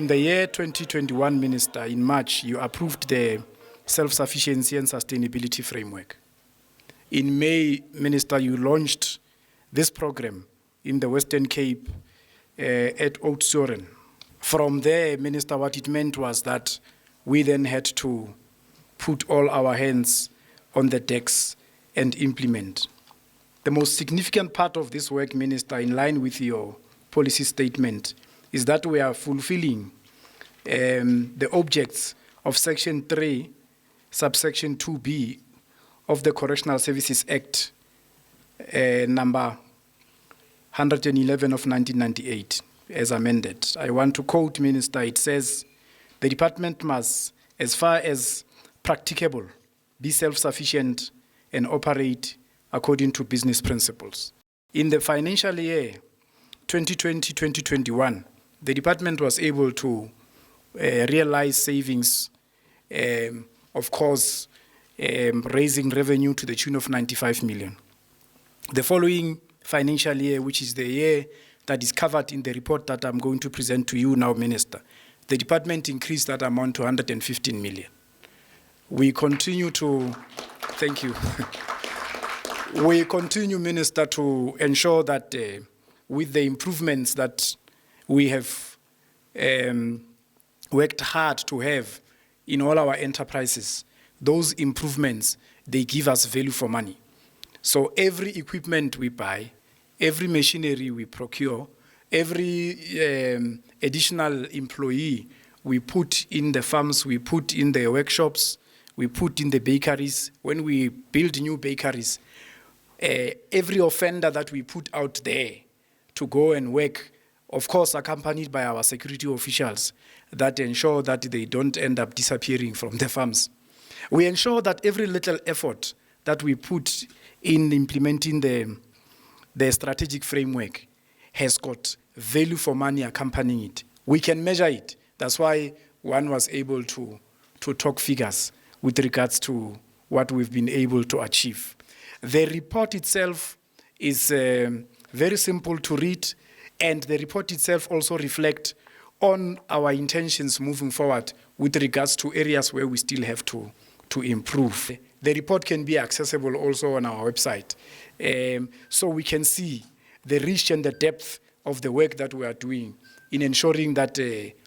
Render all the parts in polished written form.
In the year 2021, Minister, in March, you approved the Self-Sufficiency and Sustainability Framework. In May, Minister, you launched this program in the Western Cape at Oudtshoorn. From there, Minister, what it meant was that we then had to put all our hands on the decks and implement. The most significant part of this work, Minister, in line with your policy statement, is that we are fulfilling the objects of Section 3, subsection 2B of the Correctional Services Act, number 111 of 1998, as amended. I want to quote, Minister, it says, the department must, as far as practicable, be self-sufficient and operate according to business principles. In the financial year 2020-2021, the department was able to realize savings, of course, raising revenue to the tune of 95 million. The following financial year, which is the year that is covered in the report that I'm going to present to you now, Minister, the department increased that amount to 115 million. We continue to, thank you. We continue, Minister, to ensure that with the improvements that we have worked hard to have in all our enterprises, those improvements, they give us value for money. So every equipment we buy, every machinery we procure, every additional employee we put in the farms, we put in the workshops, we put in the bakeries. When we build new bakeries, every offender that we put out there to go and work, of course, accompanied by our security officials that ensure that they don't end up disappearing from the farms. We ensure that every little effort that we put in implementing the strategic framework has got value for money accompanying it. We can measure it. That's why one was able to talk figures with regards to what we've been able to achieve. The report itself is very simple to read, and the report itself also reflects on our intentions moving forward with regards to areas where we still have to improve. The report can be accessible also on our website, so we can see the reach and the depth of the work that we are doing in ensuring that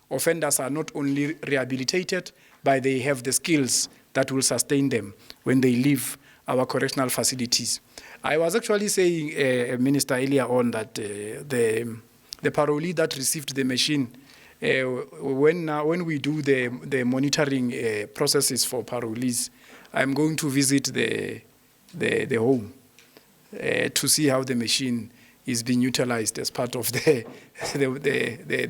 offenders are not only rehabilitated, but they have the skills that will sustain them when they leave our correctional facilities. I was actually saying, Minister, earlier on that the parolee that received the machine, when we do the monitoring processes for parolees, I'm going to visit the home to see how the machine is being utilized as part of the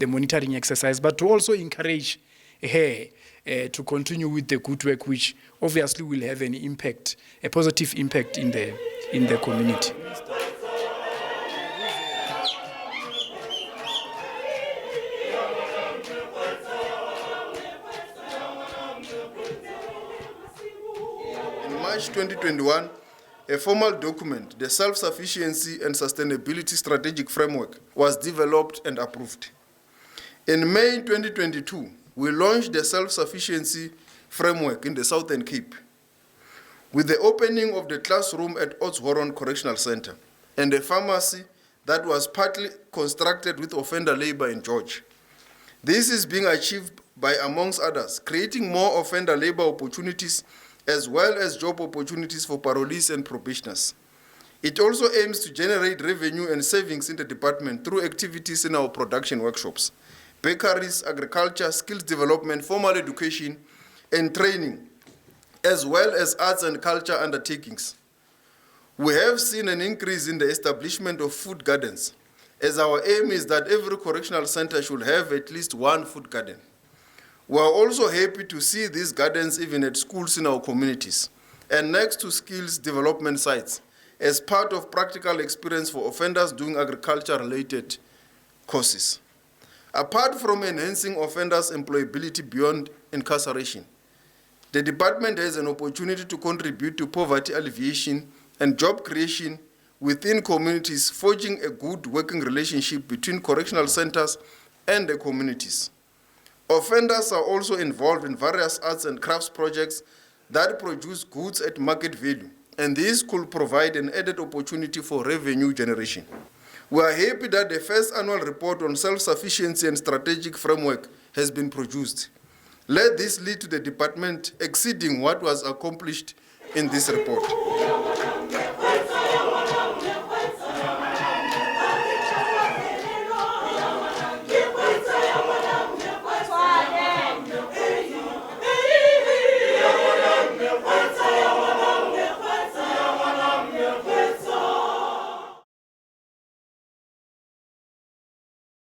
monitoring exercise, but to also encourage her to continue with the good work, which obviously will have an impact, a positive impact in the community. In March 2021, a formal document, the Self-Sufficiency and Sustainability Strategic Framework, was developed and approved. In May 2022, we launched the Self-Sufficiency Framework in the Southern Cape with the opening of the classroom at Oudtshoorn Correctional Center and a pharmacy that was partly constructed with offender labor in George. This is being achieved by, amongst others, creating more offender labor opportunities as well as job opportunities for parolees and probationers. It also aims to generate revenue and savings in the department through activities in our production workshops, bakeries, agriculture, skills development, formal education, and training, as well as arts and culture undertakings. We have seen an increase in the establishment of food gardens, as our aim is that every correctional center should have at least one food garden. We are also happy to see these gardens even at schools in our communities and next to skills development sites as part of practical experience for offenders doing agriculture-related courses. Apart from enhancing offenders' employability beyond incarceration, the department has an opportunity to contribute to poverty alleviation and job creation within communities, forging a good working relationship between correctional centers and the communities. Offenders are also involved in various arts and crafts projects that produce goods at market value, and this could provide an added opportunity for revenue generation. We are happy that the first annual report on self-sufficiency and strategic framework has been produced. Let this lead to the department exceeding what was accomplished in this report.